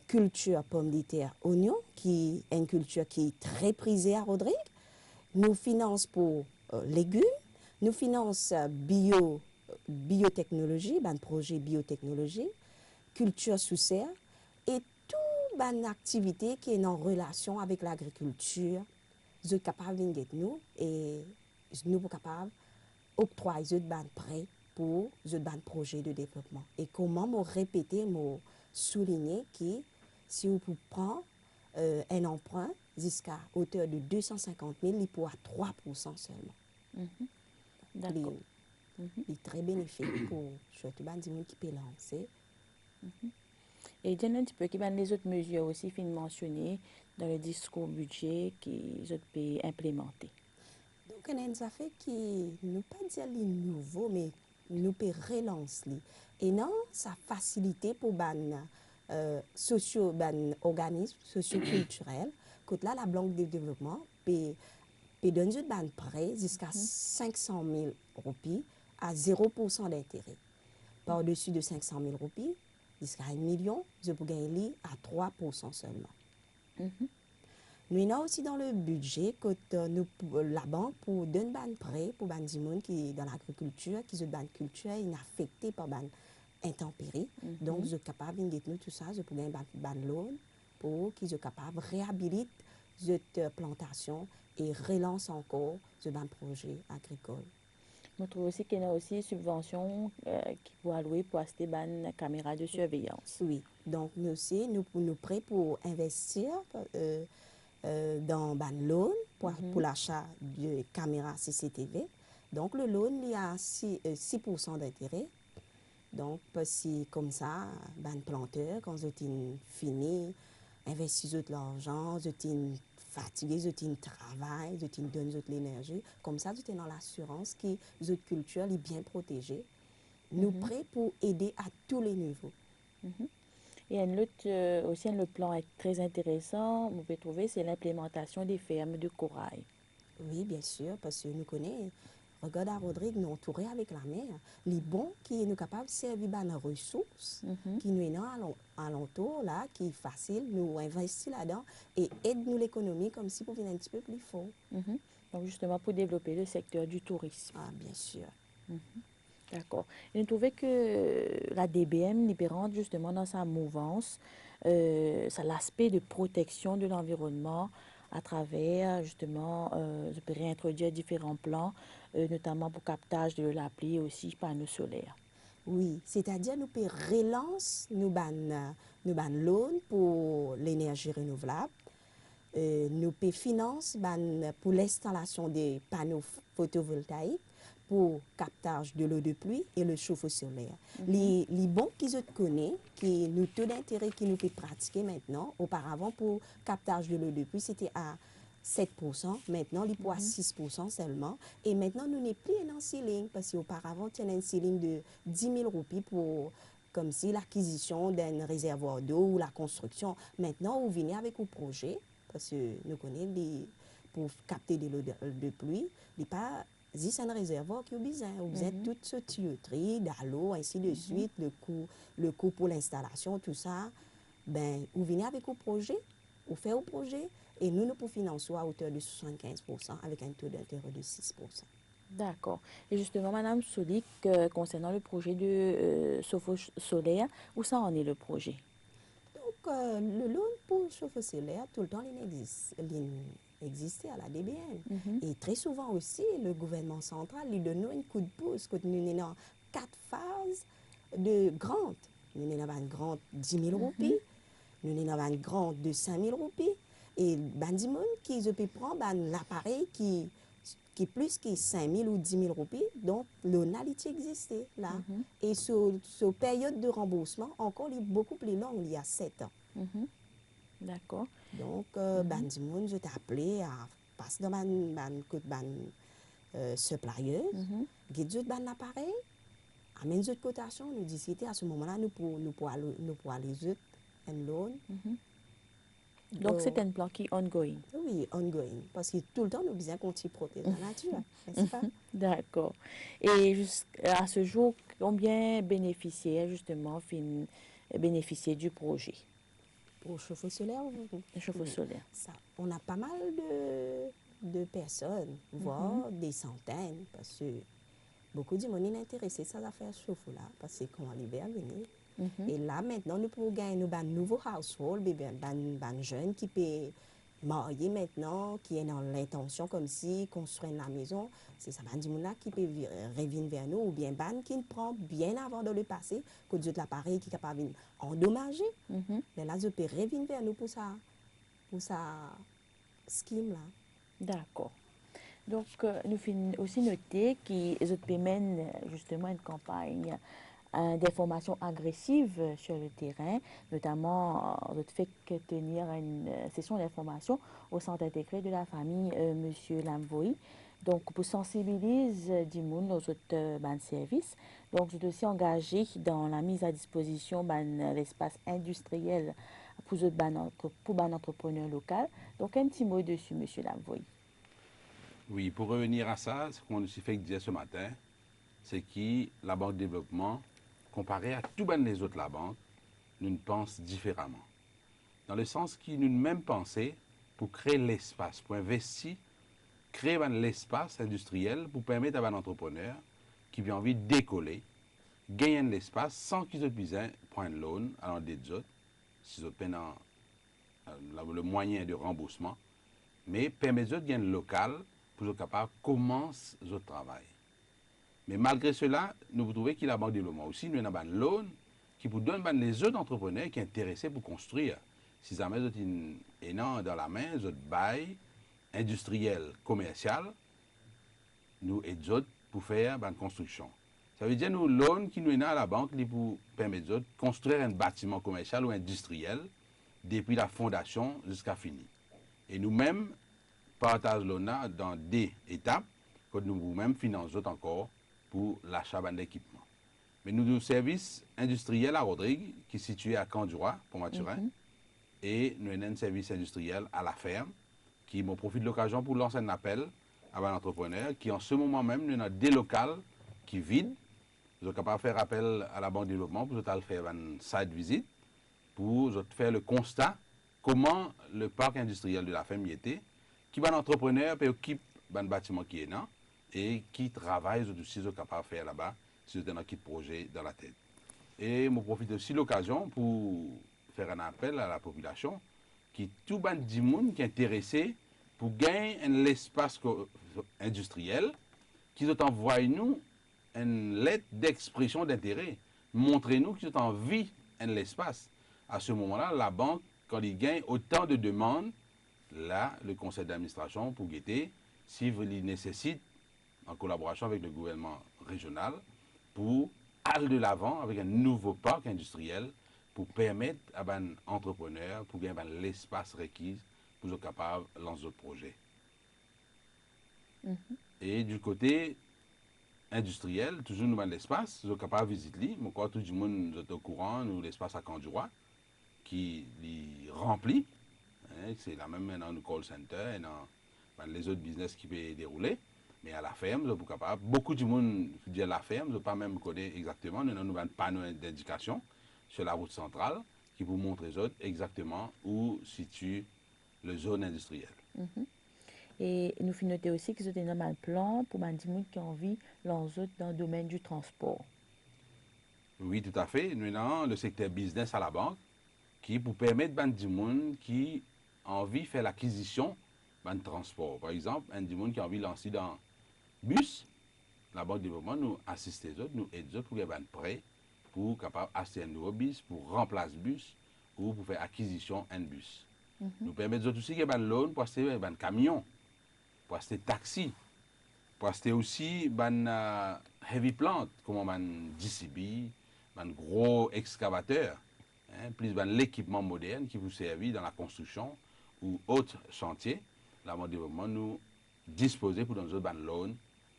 culture pomme de terre, oignon, qui est une culture qui est très prisée à Rodrigue. Nous finançons pour légumes. Nous finançons biotechnologie, un projet biotechnologie, culture sous serre et toute bonne activité qui est en relation avec l'agriculture. Nous sommes capables de nous et nous sommes capables d'octroyer des prêts pour des projets de développement. Et comment me répéter, me souligner que si vous prenez un emprunt jusqu'à hauteur de 250 000, il pourra 3% seulement. D'accord. Il est très bénéfique pour surtout les gens qui peuvent lancer. Et dis-nous un petit peu, qui sont les autres mesures aussi fin mentionnées dans le discours budget qu'ils peuvent implémenter. Donc, il y a des affaires qui ne pas dire les nouveaux, mais nous pouvons relancer. Et non, ça facilite pour les organismes socioculturels. Quand là, la Banque de développement peut donner un prêt jusqu'à 500 000 roupies à 0% d'intérêt. Par-dessus de 500 000 roupies, jusqu'à 1 million, je peux gagner à 3% seulement. Nous avons aussi dans le budget que la banque pour donner un prêt pour les gens qui dans l'agriculture, qui sont dans la culture, affectés par les intempéries. Donc, je suis capable de nous tout ça, je peux gagner un loan pour qu'ils soient capables de réhabiliter cette plantation et relancer encore ce projet agricole. Je trouve aussi qu'il y a aussi subventions qui peuvent allouer pour acheter des caméras de surveillance. Oui, donc nous aussi, nous prêts pour investir dans un loan pour l'achat de caméras CCTV. Donc le loan, il y a 6% d'intérêt. Donc, si comme ça, un planteur, quand vous êtes fini, investissez de l'argent, vous êtes fatigué, vous êtes travail, vous êtes donné de l'énergie. Comme ça, vous êtes dans l'assurance que votre culture est bien protégée. Nous prêts pour aider à tous les niveaux. Et un autre, aussi le plan est très intéressant, vous pouvez trouver, c'est l'implémentation des fermes de corail. Oui, bien sûr, parce que nous connaissons, regarde à Rodrigue, nous entourés avec la mer, les bons qui nous capables de servir nos ressources, qui nous sont alentour, là, qui est facile, nous investir là-dedans et aide nous l'économie comme si pour venir un petit peu plus fort. Donc justement pour développer le secteur du tourisme. Ah, bien sûr. D'accord. Et nous trouvons que la DBM libérante justement dans sa mouvance, c'est l'aspect de protection de l'environnement à travers justement, je peux réintroduire différents plans, notamment pour captage de la pluie et aussi panneaux solaires. Oui, c'est-à-dire nous pouvons relancer nous ban loan pour l'énergie renouvelable. Nous pouvons financer pour l'installation des panneaux photovoltaïques pour captage de l'eau de pluie et le chauffe-eau solaire. Les bons qu'ils connaissent, qui nous taux d'intérêt qui nous peut pratiquer maintenant, auparavant pour captage de l'eau de pluie, c'était à 7%, maintenant il est à 6% seulement. Et maintenant, nous n'est plus en ceiling, parce qu'auparavant, il y a un ceiling de 10 000 roupies pour comme si l'acquisition d'un réservoir d'eau ou la construction. Maintenant, vous venez avec un projet, parce que nous connaissons pour capter de l'eau de pluie, il n'est pas juste un réservoir qui est besoin. Vous êtes toute cette tuyauterie, d'eau, ainsi de suite, le coût pour l'installation, tout ça. Ben, vous venez avec un projet, vous faites un projet, et nous pouvons financer à hauteur de 75% avec un taux d'intérêt de 6%. D'accord. Et justement, Madame Solik, concernant le projet de chauffe-eau solaire, où ça en est le projet? Donc, le loan pour chauffe-eau solaire, tout le temps, il existe à la DBM. Et très souvent aussi, le gouvernement central lui donne un coup de pouce quand nous sommes dans 4 phases de grande. Nous sommes dans une grande 10 000 roupies, nous sommes dans une grande de 5 000 roupies. Et les gens qui peuvent prendre l'appareil qui qui est plus que 5 000 ou 10 000 roupies, donc l'onalité existait là. Et sur période de remboursement, encore, il est beaucoup plus long, il y a 7 ans. D'accord. Donc, ben, je t'ai appelé à passer dans supplier, guider ban appareil, amène une cotation, nous discuter à ce moment-là, nous pour aller un loan. Donc, c'est un plan qui est ongoing. Oui, ongoing, parce que tout le temps, nous avons besoin qu'on t'y protège la nature, n'est-ce pas? D'accord. Et à ce jour, combien bénéficiaires, justement, bénéficier du projet? Pour chauffe-eau solaire, Chauffe-eau solaire. ça, on a pas mal de personnes, voire des centaines, parce que beaucoup de monde est intéressé à ça faire chauffe-eau là, parce que quand l'hiver venir. Et là, maintenant, nous pouvons gagner un nouveau household, un jeune qui peut marier maintenant, qui est dans l'intention comme si construire une maison. C'est ça, ben, là qui peut revenir vers nous, ou bien ban qui prend bien avant de le passer, que Dieu de l'appareil qui est capable d'endommager. Mais là, je peux revenir vers nous pour ça scheme là. D'accord. Donc, nous finissons aussi noter qu'ils mènent justement une campagne d'information agressive sur le terrain, notamment le fait que tenir une session d'information au centre intégré de la famille Monsieur Lamvoy. Donc, pour sensibiliser du monde aux autres services. Donc, je suis aussi engagé dans la mise à disposition de l'espace industriel pour les entrepreneurs locaux. Donc, un petit mot dessus, Monsieur Lamvoy. Oui, pour revenir à ça, ce qu'on s'est fait dire ce matin, c'est que la Banque de développement, comparé à tout les autres la banque, nous pensons différemment. Dans le sens qu'ils nous même pensé pour créer l'espace, pour investir, créer l'espace industriel pour permettre à un entrepreneur qui a envie de décoller, gagner de l'espace sans qu'ils aient besoin de prendre un loan à des autres, s'ils ont le moyen de remboursement, mais permettre de gagner local pour être capable de commencer le travail. Mais malgré cela, nous trouvons que la Banque de développement aussi, nous avons un loan qui vous donne les autres entrepreneurs qui sont intéressés pour construire. Si jamais vous êtes dans la main, vous êtes bail industriel, commercial, nous aidons pour faire une construction. Ça veut dire que nous, loan qui nous est à la banque, pour permettre de construire un bâtiment commercial ou industriel depuis la fondation jusqu'à fini. Et nous-mêmes, partageons l'ONA dans des étapes que nous-mêmes finançons encore pour l'achat d'un équipement. Mais nous avons un service industriel à Rodrigue, qui est situé à Candura, pour Mathurin, et nous avons un service industriel à la ferme, qui me profite de l'occasion pour lancer un appel à un entrepreneur qui, en ce moment même, nous avons des locales qui vident. Nous sommes capables de faire appel à la Banque de développement pour faire une site visite, pour faire le constat comment le parc industriel de la ferme y était, qui va un entrepreneur peut occuper un bâtiment qui est là et qui travaille aussi capable de faire là-bas si vous avez un projet dans la tête. Et je profite aussi de l'occasion pour faire un appel à la population qui tout le monde qui est intéressé pour gagner l'espace industriel, qui ont envoyé nous une lettre d'expression d'intérêt. Montrez-nous qu'ils ont envie de l'espace. À ce moment-là, la banque, quand il gagne autant de demandes, là, le conseil d'administration pour guetter s'il nécessite, en collaboration avec le gouvernement régional, pour aller de l'avant avec un nouveau parc industriel pour permettre à un entrepreneur pour gagner l'espace requis pour être capable de lancer d'autres projets. Et du côté industriel, toujours nous avons l'espace, nous sommes capables de visiter. Mais quand tout le monde est au courant, nous l'espace à Candura qui est rempli. C'est la même dans le call center et dans les autres business qui peuvent dérouler. Mais à la ferme, nous sommes capables. Beaucoup de monde dit à la ferme, ne pas même connaître exactement. Nous avons un panneau d'indication sur la route centrale qui vous montre les autres exactement où situe la zone industrielle. Et nous notons aussi qu'ils ont un plan pour les gens qui ont envie dans le domaine du transport. Oui, tout à fait. Nous avons le secteur business à la banque qui pour permettre à des gens qui ont envie de faire l'acquisition de transport. Par exemple, un des gens qui a envie de lancer dans bus, la banque de développement nous assiste les autres, nous aide les autres pour faire un prêt pour capable acheter un nouveau bus, pour remplacer le bus ou pour faire acquisition d'un bus. Nous permettons aussi de faire un loan pour acheter un camion, pour acheter un taxi, pour acheter aussi ban heavy plant, comme ban JCB, ban gros excavateur, hein, plus ban l'équipement moderne qui vous servit dans la construction ou autres chantiers. La Banque de développement nous disposer pour donner ban loan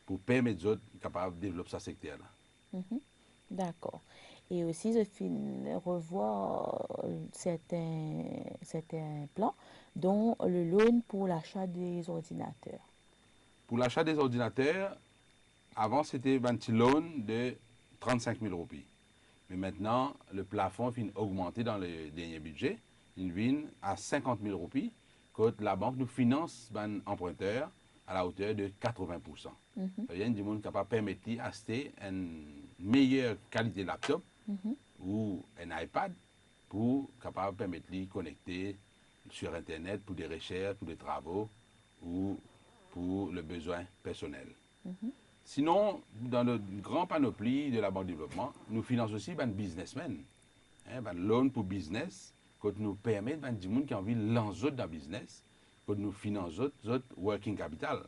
pour permettre aux autres capables de développer ce secteur-là. D'accord. Et aussi, je revois certains plans, dont le loan pour l'achat des ordinateurs. Pour l'achat des ordinateurs, avant c'était un petit loan de 35 000 roupies. Mais maintenant, le plafond vient augmenter dans le dernier budget. Il vient à 50 000 roupies, quand la banque nous finance un emprunteur à la hauteur de 80%. Ça veut dire que nous capable de permettre d'acheter une meilleure qualité de laptop ou un iPad pour capable permettre de connecter sur Internet pour des recherches, pour des travaux ou pour le besoin personnel. Sinon, dans notre grande panoplie de la Banque de développement, nous finançons aussi des businessmen. Un loan pour business, qui nous permet de des gens qui ont envie de lancer dans le business, que nous finançons notre working capital.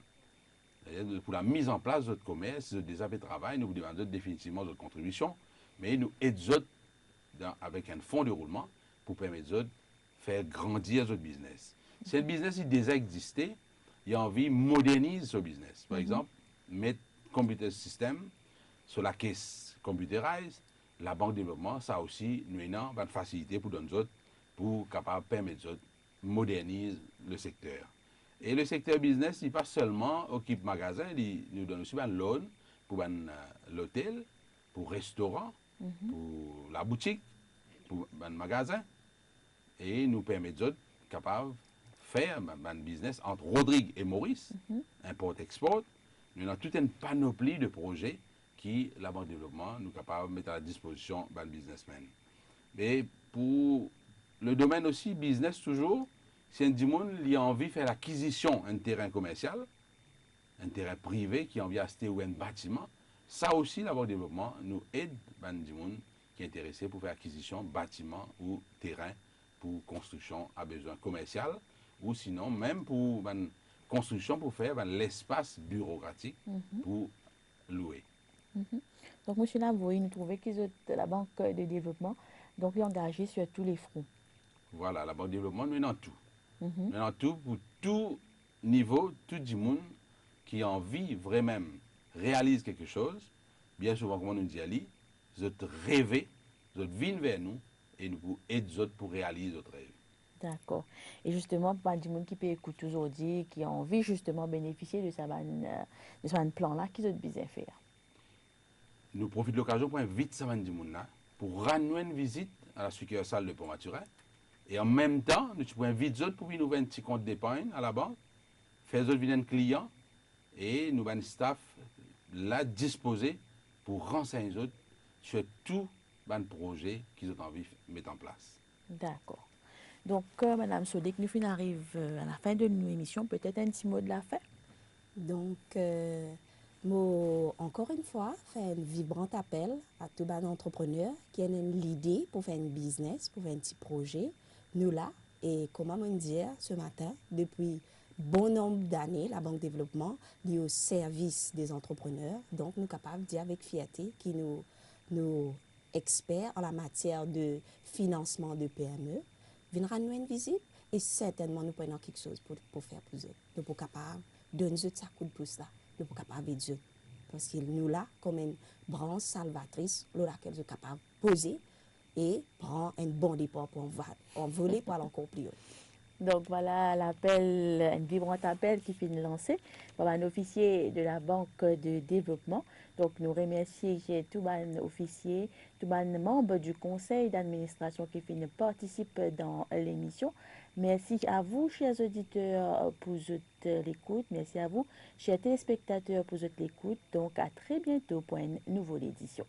Pour la mise en place de notre commerce, des affaires de travail, nous vous demandons définitivement notre contribution, mais nous aidons avec un fonds de roulement pour permettre de faire grandir notre business. Si le business il déjà existé, il a envie de moderniser ce business. Par exemple, mettre computer system sur la caisse computerized, la banque de développement, ça aussi, nous avons une facilité pour nous autres, pour capable permettre de moderniser le secteur. Et le secteur business, il pas seulement occupe magasin, il nous donne aussi un loan pour l'hôtel, pour restaurant, pour la boutique, pour un magasin, et nous permet de capable faire un business entre Rodrigue et Maurice, import-export. Nous avons toute une panoplie de projets qui la Banque de développement nous capable de mettre à la disposition d'un businessman. Mais pour le domaine aussi business toujours, si un monde qui a envie de faire l'acquisition d'un terrain commercial, un terrain privé qui a envie d'acheter un bâtiment, ça aussi la Banque de développement nous aide un monde qui est intéressé pour faire acquisition bâtiment ou terrain pour construction à besoin commercial ou sinon même pour construction pour faire l'espace bureaucratique pour louer. Donc, M. Lavoie, nous trouvons que la Banque de développement donc, est engagée sur tous les fronts. Voilà, la Banque de développement, nous avons tout. Nous avons tout pour tout niveau, tout le monde qui a envie vraiment réalise quelque chose. Bien souvent, comme on nous dit, vous êtes rêvez, vous êtes venus vers nous et nous pouvons aider les autres pour réaliser notre rêve. D'accord. Et justement, pour les gens qui peut écouter aujourd'hui, qui ont envie justement de bénéficier de ce plan-là, qu'ils ont besoin de faire? Nous profitons de l'occasion pour inviter ces gens pour rendre une visite à la succursale de Pont-Maturin. Et en même temps, nous pouvons inviter les autres pour venir ouvrir un petit compte d'épargne à la banque, faire les autres venir un client et nous avons un staff là disposé pour renseigner les autres sur tout le projet qu'ils ont envie de mettre en place. D'accord. Donc, Mme Sodek, nous arrivons à la fin de notre émission. Peut-être un petit mot de la fin? Donc, encore une fois, faire un vibrant appel à tous les entrepreneurs qui ont l'idée pour faire un business, pour faire un petit projet. Nous là, et comment on dit ce matin, depuis bon nombre d'années, la Banque de développement est au service des entrepreneurs. Donc, nous sommes capables de dire avec fierté que nous experts en la matière de financement de PME, viendra nous une visite et certainement nous prenons quelque chose pour faire pour eux. Nous sommes capables de donner ce coup de pouce là, nous sommes capables de Dieu. Parce que nous là, comme une branche salvatrice, nous laquelle nous sommes capables de poser et prendre un bon départ pour envoler pour aller encore plus haut. Donc voilà l'appel, un vibrant appel qui finit lancé par un officier de la Banque de développement. Donc nous remercions tous les officiers, tous les membres du conseil d'administration qui participent dans l'émission. Merci à vous, chers auditeurs, pour votre l'écoute. Merci à vous, chers téléspectateurs, pour votre l'écoute. Donc à très bientôt pour une nouvelle édition.